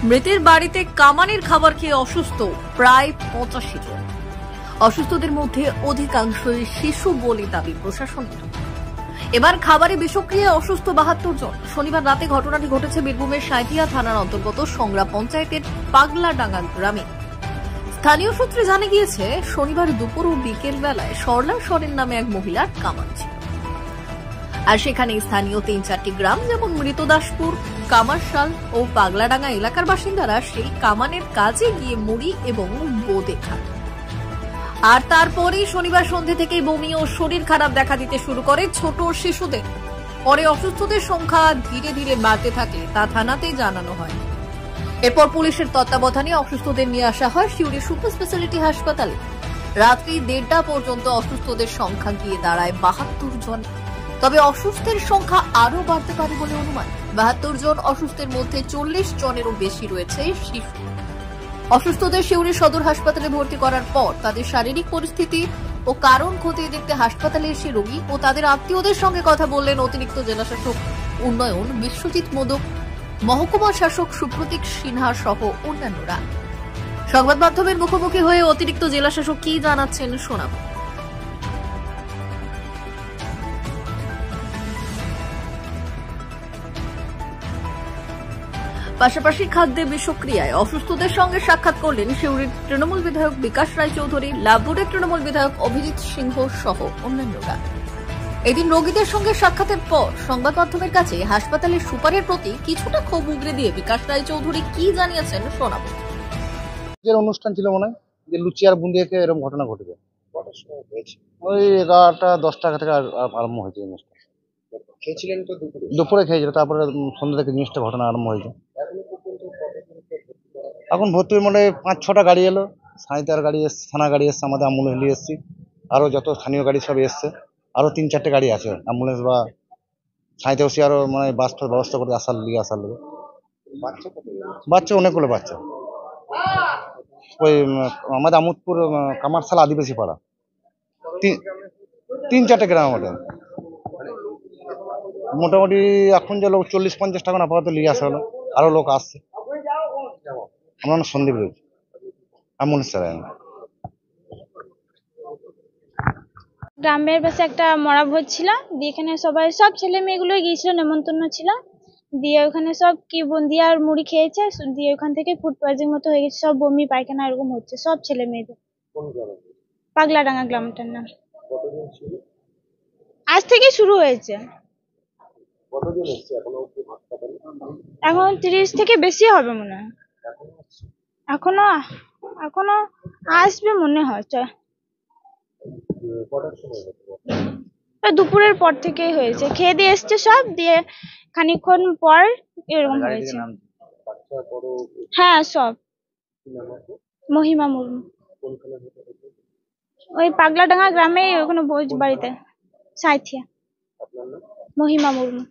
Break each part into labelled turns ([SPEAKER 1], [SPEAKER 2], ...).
[SPEAKER 1] মৃতের বাড়িতে কামানের খাবার খেয়ে অসুস্থ প্রায় 85 জন। অসুস্থদের মধ্যে অধিকাংশই শিশু বলে দাবি প্রশাসনের। এবার খাবারে বিষক্রিয়ায় অসুস্থ 72 জন। শনিবার রাতে ঘটনাটি ঘটেছে বীরভূমের সাঁইথিয়া থানার অন্তর্গত সংগ্রাম পঞ্চায়েতের পাগলাডাঙ্গা গ্রামে। স্থানীয় সূত্রে জানা গিয়েছে, শনিবার দুপুর ও বিকেল বেলায় সরলা সরেন নামে এক মহিলার কামান ছিল। আর সেখানে স্থানীয় 3-4টি গ্রাম যেমন মৃতদাসপুর, কামারশাল ও পাগলাডাঙ্গা এলাকার বাসিন্দারা সেই কামানের কাজে গিয়ে মুড়ি এবং বোঁদে খান। আর তারপরেই শনিবার সন্ধ্যে থেকেই বমি ও শরীর খারাপ দেখা দিতে শুরু করে ছোট শিশুদের। পরে অসুস্থদের সংখ্যা ধীরে ধীরে বাড়তে থাকে, তা থানাতেই জানানো হয়। এরপর পুলিশের তত্ত্বাবধানে অসুস্থদের নিয়ে আসা হয় সিউড়ি সুপার স্পেশালিটি হাসপাতালে। রাত্রি 1:30 পর্যন্ত অসুস্থদের সংখ্যা গিয়ে দাঁড়ায় 72 জন। তবে অসুস্থের সংখ্যা আরও বাড়তে পারে বলে অনুমান। 72 জন অসুস্থের মধ্যে 40 জনেরও বেশি রয়েছে শিশু। অসুস্থদের সিউড়ি সদর হাসপাতালে ভর্তি করার পর তাদের শারীরিক পরিস্থিতি ও কারণ খতিয়ে দেখতে হাসপাতালে এসে রোগী ও তাদের আত্মীয়দের সঙ্গে কথা বললেন অতিরিক্ত জেলাশাসক উন্নয়ন বিশ্বজিৎ মোদক, মহকুমা শাসক সুপ্রতীক সিনহা সহ অন্যান্যরা। সংবাদ মাধ্যমের মুখোমুখি হয়ে অতিরিক্ত জেলাশাসক কি জানাচ্ছেন শোনাব। পাশাপাশি খাদ্যে বিষক্রিয়ায় অসুস্থদের সঙ্গে সাক্ষাৎ করলেন সিউড়ির তৃণমূল বিধায়ক বিকাশ রায়চৌধুরী, লাভপুরের তৃণমূল বিধায়ক অভিজিৎ সিংহ সহ অন্যান্যরা। এদিন রোগীদের সঙ্গে সাক্ষাতের পর সংবাদ মাধ্যমের কাছে হাসপাতালের সুপারের প্রতি কিছুটা ক্ষোভ উগরে দিয়ে বিকাশ রায়চৌধুরী কি জানিয়েছেন শোনাব।
[SPEAKER 2] অনুষ্ঠান ছিল মনে হয় যে লুচি আর বুন্দি খেয়ে এরকম ঘটনা ঘটেছে। ওই 11টা-10টা থেকে আরম্ভ হয়েছে অনুষ্ঠান।
[SPEAKER 3] খেয়েছিলেন তো
[SPEAKER 2] দুপুরে খেয়েছিল, তারপরে সন্ধ্যা থেকে জিনিসটা ঘটনা আরম্ভ হয়েছে। এখন ভর্তি মনে 5-6টা গাড়ি এলো, সাঁইতার গাড়ি এসছে, থানা গাড়ি এসছে, আমাদের অ্যাম্বুলেন্স নিয়ে এসছি, আরও যত স্থানীয় গাড়ি সব এসছে, আরও 3-4টে গাড়ি আছে অ্যাম্বুলেন্স বা সাঁইতে বসে আরও মানে বাস ব্যবস্থা করে আসার লিগে। বাচ্চা অনেকগুলো বাচ্চা। ওই আমাদের আমোদপুর কামারশাল আদিবাসী পাড়া 3-4টে গ্রাম আমাদের। মোটামুটি এখন যে লোক 40-50 টাকা আপাতত লিগে আসা হলো, আরো লোক আসছে। আমার সন্দীপ রয়েছে অ্যাম্বুলেন্স চালায়।
[SPEAKER 4] গ্রামের পাশে একটা মরা ভোজ ছিল, দিয়ে এখানে সব ছেলে মেয়েগুলো গিয়েছিল, নেমন্তন্ন ছিল। দিয়ে ওখানে সব কি বুন্দি আর মুড়ি খেয়েছে, দিয়ে ওখান থেকে ফুড পয়জনিং মতো হয়ে গেছে, সব বমি পায়খানা এরকম হচ্ছে সব ছেলে মেয়েদের। পাগলাডাঙ্গা গ্রামটার নাম। আজ থেকে শুরু হয়েছে। এখন 30 থেকে বেশি হবে মনে হয়। এখনো আসবে মনে হয়। দুপুরের পর থেকে হয়েছে, খেয়ে দিয়ে এসছে সব, দিয়ে খানিকক্ষণ পর এরকম হয়েছে। হ্যাঁ সব। মহিমা মুর্মু, ওই পাগলাডাঙ্গা গ্রামে ওখানে ভোজ বাড়িতে সাঁইথিয়া। মহিমা মুর্মু।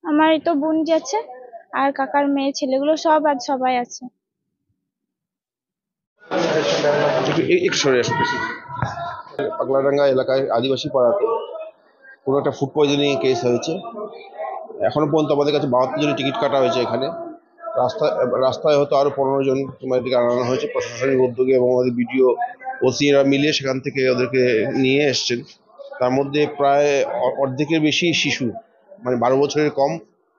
[SPEAKER 4] আমার এই তো বোন আছে আর কাকার মেয়ে ছেলেগুলো সব আজ সবাই আছে।
[SPEAKER 3] পাগলাডাঙ্গা এলাকায় আদিবাসী পাড়াতে কোনো একটা ফুড পয়জনিং কেস হয়েছে। এখনো পর্যন্ত আমাদের কাছে 72 জনের টিকিট কাটা হয়েছে। এখানে রাস্তায় হয়তো আরো 15 জন তোমার দিকে আনানো হয়েছে প্রশাসনিক উদ্যোগে, এবং আমাদের বিডিও ওসিরা মিলিয়ে সেখান থেকে ওদেরকে নিয়ে এসছেন। তার মধ্যে প্রায় অর্ধেকের বেশি শিশু, মানে 12 বছরের কম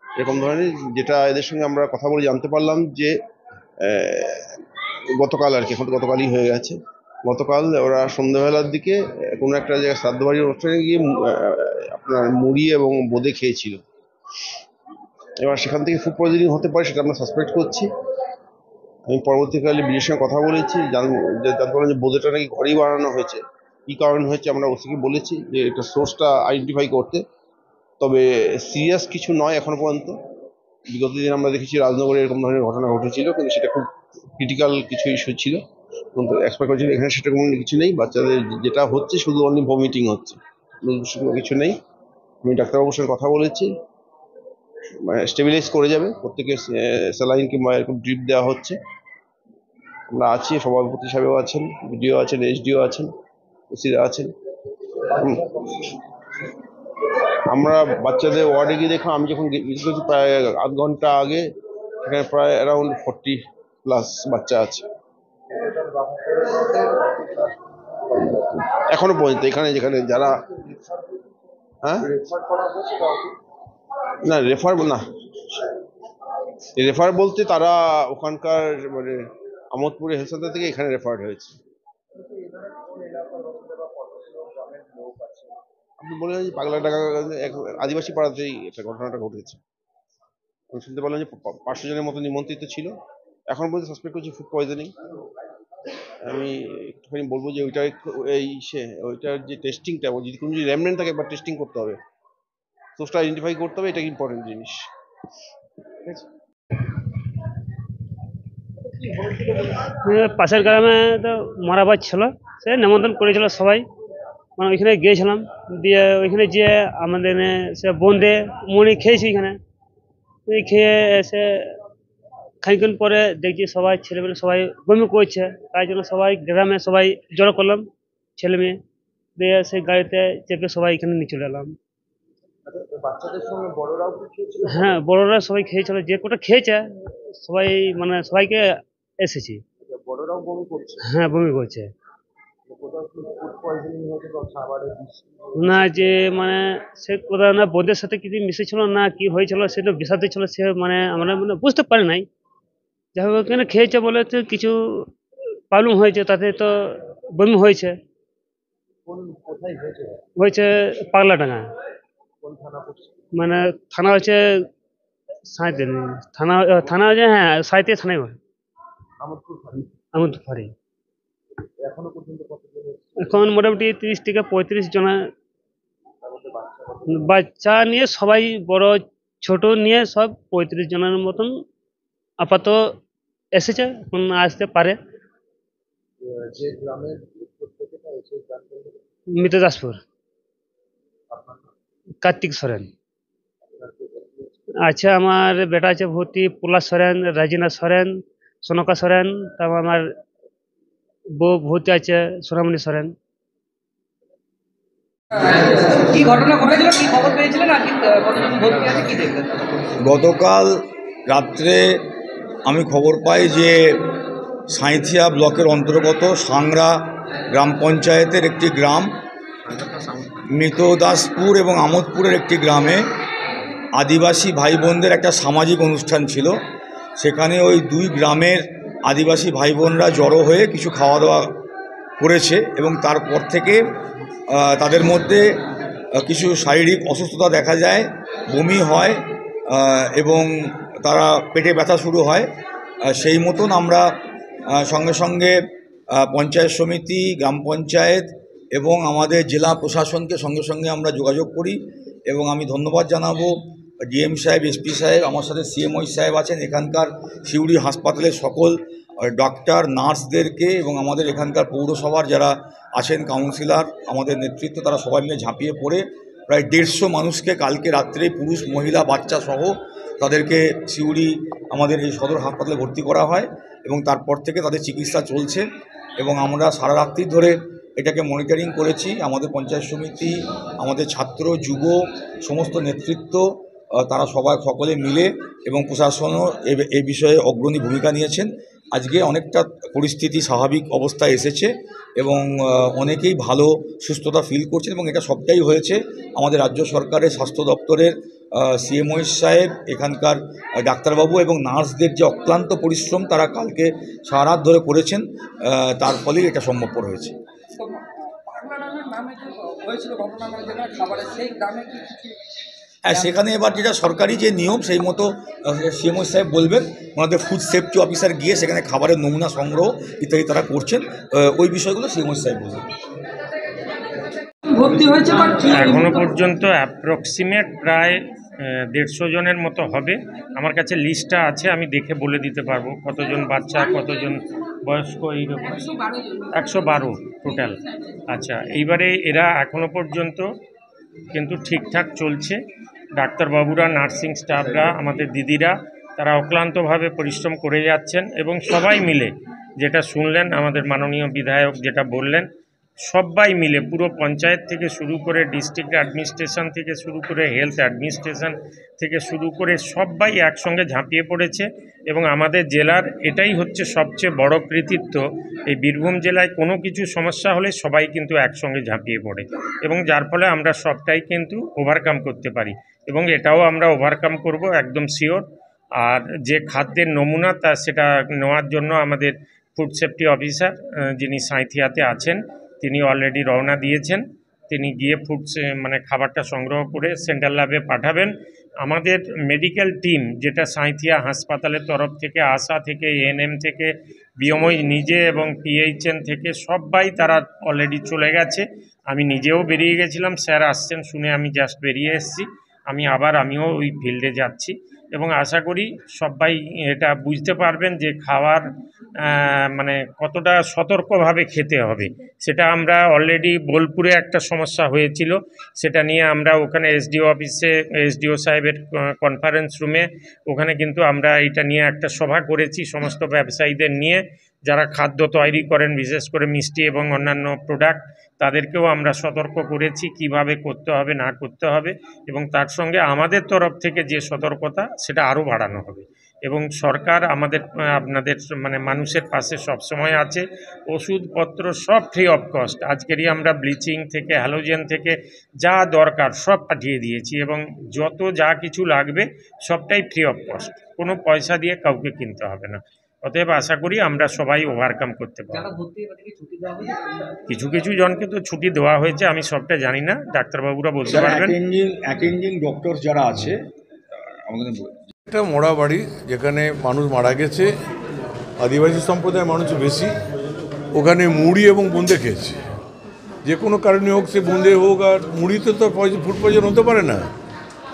[SPEAKER 3] এরকম ধরনের। যেটা এদের সঙ্গে আমরা কথা বলে জানতে পারলাম যে গতকাল আর কি, এখন গতকালই হয়ে গেছে, গতকাল ওরা সন্ধ্যাবেলার দিকে কোনো একটা জায়গায় শ্রাদ্ধ বাড়ির অনুষ্ঠানে গিয়ে আপনার মুড়ি এবং বোঁদে খেয়েছিল। এবার সেখান থেকে ফুড পয়জনিং হতে পারে, সেটা আমরা সাসপেক্ট করছি। আমি পরবর্তীকালে বিডিওর সঙ্গে কথা বলেছি, জানতে পারলাম যে বোঁদেটা নাকি ঘরেই বানানো হয়েছে। কী কারণ হয়েছে আমরা ওসিকে বলেছি যে এটা সোর্সটা আইডেন্টিফাই করতে। তবে সিরিয়াস কিছু নয় এখনো পর্যন্ত। বিগত দিন আমরা দেখেছি রাজনগরে এরকম ধরনের ঘটনা ঘটেছিল, কিন্তু সেটা খুব ক্রিটিক্যাল কিছু ইস্যু ছিল, কিন্তু এক্সপেক্ট করেছিল এখানে সেটা কোনো কিছু নেই। বাচ্চাদের যেটা হচ্ছে শুধু অনলি ভমিটিং হচ্ছে, কিছু নেই। আমি ডাক্তারবাবুর সঙ্গে কথা বলেছি, স্টেবিলাইজ করে যাবে। প্রত্যেকে স্যালাইন কিংবা এরকম ড্রিপ দেওয়া হচ্ছে। আমরা আছি, সভাপতি সাহেবও আছেন, বিডিও আছেন, এসডিও আছেন, ওসিরা আছেন। আমরা বাচ্চাদের ওয়ার্ডে গিয়ে দেখলাম, আমি যখন প্রায় আধ ঘন্টা আগে সেখানে প্রায় অ্যারাউন্ড 40+ বাচ্চা আছে এখনো পর্যন্ত। এখানে যেখানে যারা হ্যাঁ না রেফার বলতে তারা ওখানকার মানে আমোদপুরে হেলথ সেন্টার থেকে এখানে রেফার্ড হয়েছে। আপনি বললেন যে পাগলা টাকা এক আদিবাসী পাড়াতেই একটা ঘটনাটা ঘটেছে। আমি শুনতে পারলাম যে 500 জনের মতো নিমন্ত্রিত ছিল, এখন পর্যন্ত সাসপেক্ট করছি ফুড পয়জনিং। আমি একটুখানি বলবো যে ওইটার যে টেস্টিংটা, যদি কোনো যদি রেমনেন্ট থাকে একবার টেস্টিং করতে হবে, সোর্সটা আইডেন্টিফাই করতে হবে, এটা ইম্পর্টেন্ট জিনিস।
[SPEAKER 5] পাশের গ্রামে তো মারাবাজ ছিল, সে নিমন্ত্রণ করেছিল সবাই, মানে ওইখানে গিয়েছিলাম। দিয়ে ওইখানে যে আমাদের সে বোঁদে মুড়ি খেয়েছি, এখানে খেয়ে এসে খানিক্ষণ পরে দেখছি সবাই ছেলেমেয়ে সবাই বমি করছে, তাই জন্য সবাই গ্রামে সবাই জড়ো করলাম ছেলে মেয়ে, দিয়ে সেই গাড়িতে চেপে সবাই এখানে নিয়ে চলে এলাম। হ্যাঁ, বড়রা সবাই খেয়েছিল, যে কটা খেয়েছে সবাই মানে সবাইকে এসেছি। হ্যাঁ, বমি করছে না, যে মানে সে কোথাও না বোধের সাথে কিছু মিশেছিল না কি হয়েছিল, সেটা বিষাদ ছিল, সে মানে আমরা মানে বুঝতে পারি নাই। যাই হোক ওখানে খেয়েছে বলে তো কিছু প্রবলেম হয়েছে, তাতে তো বমি হয়েছে। হয়েছে পাগলাডাঙ্গা, মানে থানা হচ্ছে সাঁইতেন, থানা হচ্ছে, হ্যাঁ সাঁইতে থানায় হয়, আমোদপুর ফাঁড়ি। এখন মোটামুটি 30 থেকে 35 জন বাচ্চা নিয়ে সবাই, বড় ছোট নিয়ে সব 35 জনের মতন আপাতত এসেছে, এখন আসতে পারে। মিতদাসপুর, কার্তিক সরেন। আচ্ছা, আমার বেটা আছে ভর্তি, পলাশ সরেন, রাজিনা সরেন, সনকা সরেন, তারপর আমার বউ ভর্তি আছে সোনামণি সরেন।
[SPEAKER 6] কি ঘটনা ঘটেছিল, কি খবর পেয়েছিলেন, আর কি কতজন ভর্তি আছে, কি দেখলেন?
[SPEAKER 7] গতকাল রাত্রে আমি খবর পাই যে সাঁইথিয়া ব্লকের অন্তর্গত সাংরা গ্রাম পঞ্চায়েতের একটি গ্রাম, মিতদাসপুর এবং আমোদপুরের একটি গ্রামে আদিবাসী ভাই বোনদের একটা সামাজিক অনুষ্ঠান ছিল। সেখানে ওই দুই গ্রামের আদিবাসী ভাই বোনরা জড়ো হয়ে কিছু খাওয়া দাওয়া করেছে, এবং তারপর থেকে তাদের মধ্যে কিছু শারীরিক অসুস্থতা দেখা যায়, বমি হয় এবং তারা পেটে ব্যথা শুরু হয়। সেই মতন আমরা সঙ্গে সঙ্গে পঞ্চায়েত সমিতি, গ্রাম পঞ্চায়েত এবং আমাদের জেলা প্রশাসনকে সঙ্গে সঙ্গে আমরা যোগাযোগ করি। এবং আমি ধন্যবাদ জানাবো ডিএম সাহেব, এসপি সাহেব, আমার সাথে সিএমওই সাহেব আছেন, এখানকার সিউড়ি হাসপাতালের সকল ডাক্তার, নার্সদেরকে, এবং আমাদের এখানকার পৌরসভার যারা আছেন কাউন্সিলর, আমাদের নেতৃত্ব, তারা সবাই মিলে ঝাঁপিয়ে পড়ে প্রায় 150 মানুষকে কালকে রাত্রে পুরুষ, মহিলা, বাচ্চা সহ তাদেরকে সিউড়ি আমাদের এই সদর হাসপাতালে ভর্তি করা হয়, এবং তারপর থেকে তাদের চিকিৎসা চলছে। এবং আমরা সারা রাত্রি ধরে এটাকে মনিটরিং করেছি। আমাদের পঞ্চায়েত সমিতি, আমাদের ছাত্র, যুব সমস্ত নেতৃত্ব, তারা সকলে মিলে, এবং প্রশাসনও এই বিষয়ে অগ্রণী ভূমিকা নিয়েছেন। আজকে অনেকটা পরিস্থিতি স্বাভাবিক অবস্থায় এসেছে, এবং অনেকেই ভালো সুস্থতা ফিল করছেন, এবং এটা সবটাই হয়েছে আমাদের রাজ্য সরকারের স্বাস্থ্য দপ্তরের সিএমওই সাহেব, এখানকার ডাক্তারবাবু এবং নার্সদের যে অক্লান্ত পরিশ্রম তারা কালকে সারা রাত ধরে করেছেন, তার ফলেই এটা সম্ভবপর হয়েছে। হ্যাঁ, সেখানে এবার যেটা সরকারি যে নিয়ম সেই মতো সিএমও সাহেব বলবেন, ওনাদের ফুড সেফটি অফিসার গিয়ে সেখানে খাবারের নমুনা সংগ্রহ ইত্যাদি তারা করছেন, ওই বিষয়গুলো সিএমও সাহেব বলবেন।
[SPEAKER 8] এখনো পর্যন্ত অ্যাপ্রক্সিমেট প্রায় 150 জনের মতো হবে। আমার কাছে লিস্টটা আছে, আমি দেখে বলে দিতে পারবো কতজন বাচ্চা, কতজন বয়স্ক, এইরকম 112 টোটাল। আচ্ছা, এইবারে এরা এখনো পর্যন্ত কিন্তু ঠিকঠাক চলছে। ডাক্তারবাবুরা, নার্সিং স্টাফরা, আমাদের দিদিরা, তারা অক্লান্তভাবে পরিশ্রম করে যাচ্ছেন, এবং সবাই মিলে যেটা শুনলেন আমাদের মাননীয় বিধায়ক যেটা বললেন, সবাই মিলে পুরো পঞ্চায়েত থেকে শুরু করে ডিস্ট্রিক্ট অ্যাডমিনিস্ট্রেশন থেকে শুরু করে হেলথ অ্যাডমিনিস্ট্রেশন থেকে শুরু করে সবাই একসঙ্গে ঝাঁপিয়ে পড়েছে। এবং আমাদের জেলার এটাই হচ্ছে সবচেয়ে বড় কৃতিত্ব, এই বীরভূম জেলায় কোনো কিছু সমস্যা হলে সবাই কিন্তু একসঙ্গে ঝাঁপিয়ে পড়ে এবং যার ফলে আমরা সবটাই কিন্তু ওভারকাম করতে পারি এবং এটাও আমরা ওভারকাম করব একদম শিওর। আর যে খাদ্যের নমুনা সেটা নেওয়ার জন্য আমাদের ফুড সেফটি অফিসার যিনি সাঁইথিয়াতে আছেন তিনি অলরেডি রওনা দিয়েছেন। তিনি গিয়ে খাবারটা সংগ্রহ করে সেন্ট্রাল ল্যাবে পাঠাবেন। আমাদের মেডিকেল টিম যেটা সাঁইথিয়া হাসপাতালের তরফ থেকে আশা থেকে এএনএম থেকে বিএমওই নিজে এবং পিএইচএন থেকে সবাই তারা অলরেডি চলে গেছে। আমি নিজেও বেরিয়ে গেছিলাম, স্যার আসছেন শুনে আমি জাস্ট বেরিয়ে এসেছি। আমিও ওই ফিল্ডে যাচ্ছি এবং আশা করি সবাই এটা বুঝতে পারবেন যে খাওয়ার কতটা সতর্কভাবে খেতে হবে। সেটা আমরা অলরেডি বোলপুরে একটা সমস্যা হয়েছিল, সেটা নিয়ে আমরা ওখানে এসডিও অফিসে এসডিও সাহেবের কনফারেন্স রুমে ওখানে কিন্তু আমরা এটা নিয়ে একটা সভা করেছি সমস্ত ব্যবসায়ীদের নিয়ে, যারা খাদ্য তৈরি করেন বিশেষ করে মিষ্টি এবং অন্যান্য প্রোডাক্ট, তাদেরকেও আমরা সতর্ক করেছি কিভাবে করতে হবে না করতে হবে এবং তার সঙ্গে আমাদের তরফ থেকে যে সতর্কতা সেটা আরও বাড়ানো হবে। এবং সরকার আপনাদের মানুষের পাশে সবসময় আছে, ওষুধপত্র সব ফ্রি অফ কস্ট। আজকেরই আমরা ব্লিচিং থেকে হ্যালোজেন থেকে যা দরকার সব পাঠিয়ে দিয়েছি এবং যত যা কিছু লাগবে সবটাই ফ্রি অফ কস্ট, কোনো পয়সা দিয়ে কাউকে কিনতে হবে না। অতএব আশা করি আমরা সবাই ওভারকাম করতে পারব। কিছু কিছু জনকে তো ছুটি দেওয়া হয়েছে, আমি সবটা জানি না, ডাক্তারবাবুরা বলতে পারবেন।
[SPEAKER 7] অ্যাটেন্ডিং ডক্টর যারা আছে আমাদের
[SPEAKER 9] একটা মরা বাড়ি যেখানে মানুষ মারা গেছে, আদিবাসী সম্প্রদায়ের মানুষ বেশি, ওখানে মুড়ি এবং বোঁদে খেয়েছে। যে কোনো কারণে হোক, সে বোঁদে হোক আর মুড়িতে তো ফুড পয়জন হতে পারে না।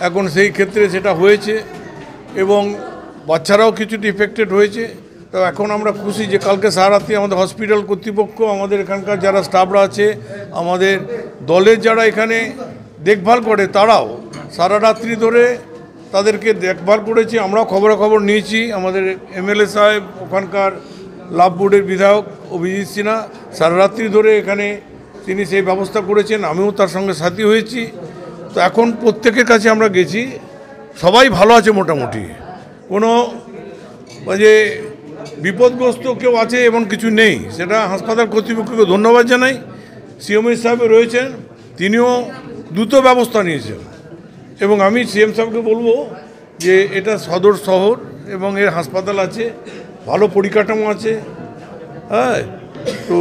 [SPEAKER 9] এখন সেই ক্ষেত্রে সেটা হয়েছে এবং বাচ্চারাও কিছুটা ইফেক্টেড হয়েছে। তো এখন আমরা খুশি যে কালকে সারা রাত্রি আমাদের হসপিটাল কর্তৃপক্ষ, আমাদের এখানকার যারা স্টাফরা আছে, আমাদের দলের যারা এখানে দেখভাল করে তারাও সারা রাত্রি ধরে তাদেরকে দেখভাল করেছে। আমরাও খবরাখবর নিয়েছি। আমাদের এমএলএ সাহেব, ওখানকার লাভ বোর্ডের বিধায়ক অভিজিৎ সিনহা সারা রাত্রি ধরে এখানে তিনি সেই ব্যবস্থা করেছেন, আমিও তার সঙ্গে সাথী হয়েছি। তো এখন প্রত্যেকের কাছে আমরা গেছি, সবাই ভালো আছে মোটামুটি, কোনো যে বিপদগ্রস্ত কেউ আছে এমন কিছু নেই। সেটা হাসপাতাল কর্তৃপক্ষকে ধন্যবাদ জানাই। সিএমএস সাহেব রয়েছেন, তিনিও দ্রুত ব্যবস্থা নিয়েছেন এবং আমি সিএম সাহেবকে বলবো যে এটা সদর শহর এবং এর হাসপাতাল আছে, ভালো পরিকাঠামো আছে, হ্যাঁ, তো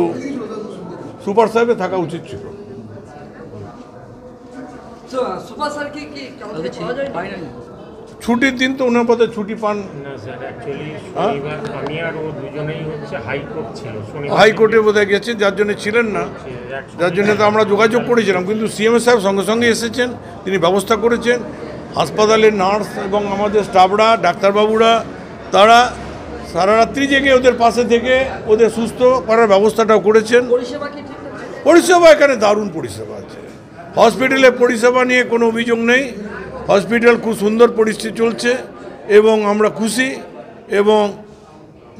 [SPEAKER 9] সুপার সাহেবে থাকা উচিত ছিল। ছুটির দিন তো ওনার পথে ছুটি পান
[SPEAKER 8] না স্যার, অ্যাকচুয়ালি আমি আর ও দুজনেই হাইকোর্ট ছিল,
[SPEAKER 9] হাইকোর্টে বোধহয় গেছেন, যার জন্য ছিলেন না, যার জন্য তো আমরা যোগাযোগ করেছিলাম। কিন্তু সিএমএস সাহেব সঙ্গে সঙ্গে এসেছেন, তিনি ব্যবস্থা করেছেন। হাসপাতালের নার্স এবং আমাদের স্টাফরা, ডাক্তারবাবুরা, তারা সারা রাত্রি জেগে ওদের পাশে থেকে ওদের সুস্থ করার ব্যবস্থাটাও করেছেন। পরিষেবা এখানে দারুণ পরিষেবা আছে, হসপিটালে পরিষেবা নিয়ে কোনো অভিযোগ নেই। হসপিটাল খুব সুন্দর পরিস্থিতি চলছে এবং আমরা খুশি। এবং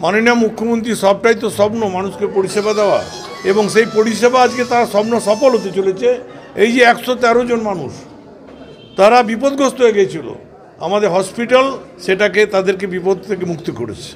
[SPEAKER 9] মাননীয় মুখ্যমন্ত্রী সবটাই তো স্বপ্ন, মানুষকে পরিষেবা দেওয়া, এবং সেই পরিষেবা আজকে তার স্বপ্ন সফল হতে চলেছে। এই যে 113 জন মানুষ তারা বিপদগ্রস্ত হয়ে গিয়েছিল, আমাদের হসপিটাল সেটাকে তাদেরকে বিপদ থেকে মুক্তি করেছে।